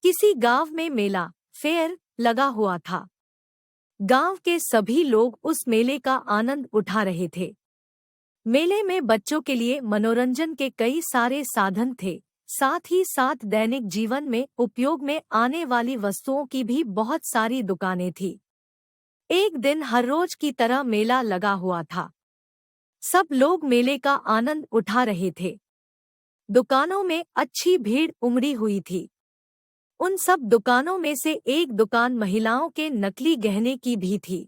किसी गांव में मेला फेयर लगा हुआ था। गांव के सभी लोग उस मेले का आनंद उठा रहे थे। मेले में बच्चों के लिए मनोरंजन के कई सारे साधन थे, साथ ही साथ दैनिक जीवन में उपयोग में आने वाली वस्तुओं की भी बहुत सारी दुकानें थी। एक दिन हर रोज की तरह मेला लगा हुआ था। सब लोग मेले का आनंद उठा रहे थे। दुकानों में अच्छी भीड़ उमड़ी हुई थी। उन सब दुकानों में से एक दुकान महिलाओं के नकली गहने की भी थी।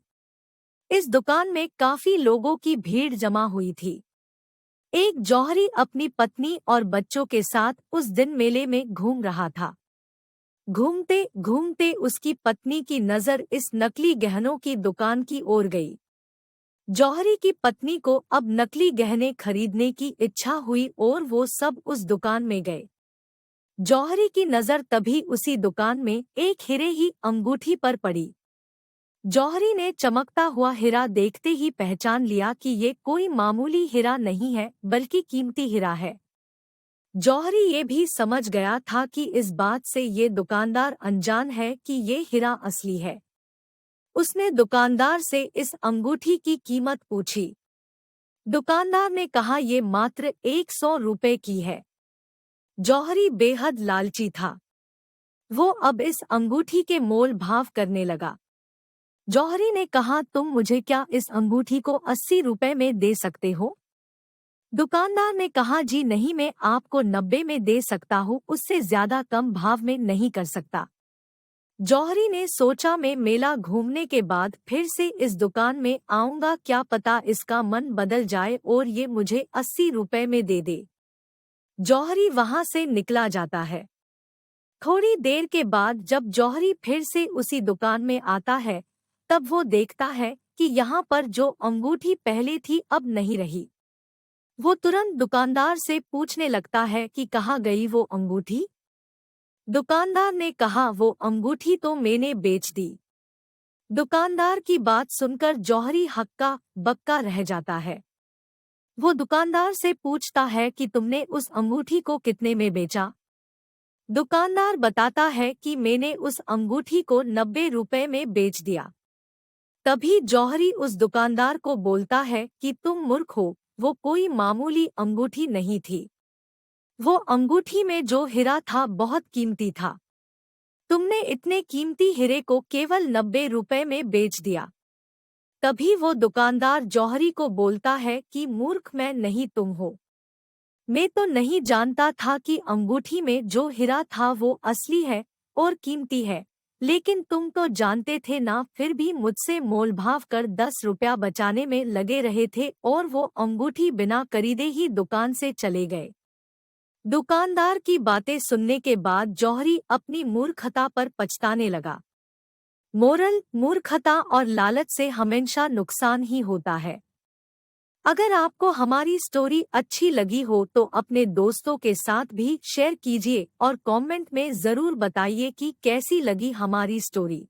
इस दुकान में काफी लोगों की भीड़ जमा हुई थी। एक जौहरी अपनी पत्नी और बच्चों के साथ उस दिन मेले में घूम रहा था। घूमते घूमते उसकी पत्नी की नजर इस नकली गहनों की दुकान की ओर गई। जौहरी की पत्नी को अब नकली गहने खरीदने की इच्छा हुई और वो सब उस दुकान में गए। जौहरी की नजर तभी उसी दुकान में एक हीरे ही अंगूठी पर पड़ी। जौहरी ने चमकता हुआ हीरा देखते ही पहचान लिया कि ये कोई मामूली हीरा नहीं है बल्कि कीमती हीरा है। जौहरी ये भी समझ गया था कि इस बात से ये दुकानदार अनजान है कि ये हीरा असली है। उसने दुकानदार से इस अंगूठी की कीमत पूछी। दुकानदार ने कहा ये मात्र 100 रुपए की है। जौहरी बेहद लालची था। वो अब इस अंगूठी के मोल भाव करने लगा। जौहरी ने कहा, तुम मुझे क्या इस अंगूठी को 80 रुपए में दे सकते हो? दुकानदार ने कहा, जी नहीं, मैं आपको 90 में दे सकता हूँ, उससे ज्यादा कम भाव में नहीं कर सकता। जौहरी ने सोचा, मैं मेला घूमने के बाद फिर से इस दुकान में आऊंगा, क्या पता इसका मन बदल जाए और ये मुझे 80 रुपए में दे दे। जौहरी वहां से निकला जाता है। थोड़ी देर के बाद जब जौहरी फिर से उसी दुकान में आता है, तब वो देखता है कि यहाँ पर जो अंगूठी पहले थी अब नहीं रही। वो तुरंत दुकानदार से पूछने लगता है कि कहाँ गई वो अंगूठी? दुकानदार ने कहा, वो अंगूठी तो मैंने बेच दी। दुकानदार की बात सुनकर जौहरी हक्का बक्का रह जाता है। वो दुकानदार से पूछता है कि तुमने उस अंगूठी को कितने में बेचा? दुकानदार बताता है कि मैंने उस अंगूठी को 90 रुपए में बेच दिया। तभी जौहरी उस दुकानदार को बोलता है कि तुम मूर्ख हो, वो कोई मामूली अंगूठी नहीं थी। वो अंगूठी में जो हीरा था बहुत कीमती था। तुमने इतने कीमती हीरे को केवल 90 रुपए में बेच दिया। तभी वो दुकानदार जौहरी को बोलता है कि मूर्ख मैं नहीं, तुम हो। मैं तो नहीं जानता था कि अंगूठी में जो हीरा था वो असली है और कीमती है, लेकिन तुम तो जानते थे ना, फिर भी मुझसे मोलभाव कर 10 रुपया बचाने में लगे रहे थे और वो अंगूठी बिना खरीदे ही दुकान से चले गए। दुकानदार की बातें सुनने के बाद जौहरी अपनी मूर्खता पर पछताने लगा। मोरल, मूर्खता और लालच से हमेशा नुकसान ही होता है। अगर आपको हमारी स्टोरी अच्छी लगी हो तो अपने दोस्तों के साथ भी शेयर कीजिए और कमेंट में ज़रूर बताइए कि कैसी लगी हमारी स्टोरी।